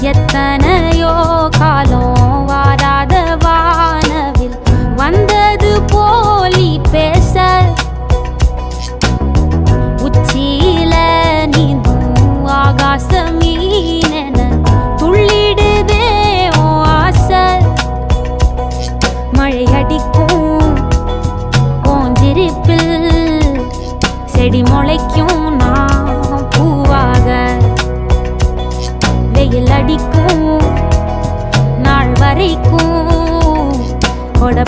எத்தனையோ காலம் வாராத வானவில் வந்தது போலி பேச உச்சியில நீந்தும் ஆகாச மீனென துள்ளிடுதே ஓ ஆசை. மழை அடிக்கும் ஓஞ்சிருப்பில் செடி முளைக்கும் நான் பூவாக. வெயில் அடிக்கும் நாள் வரைக்கும் கொடை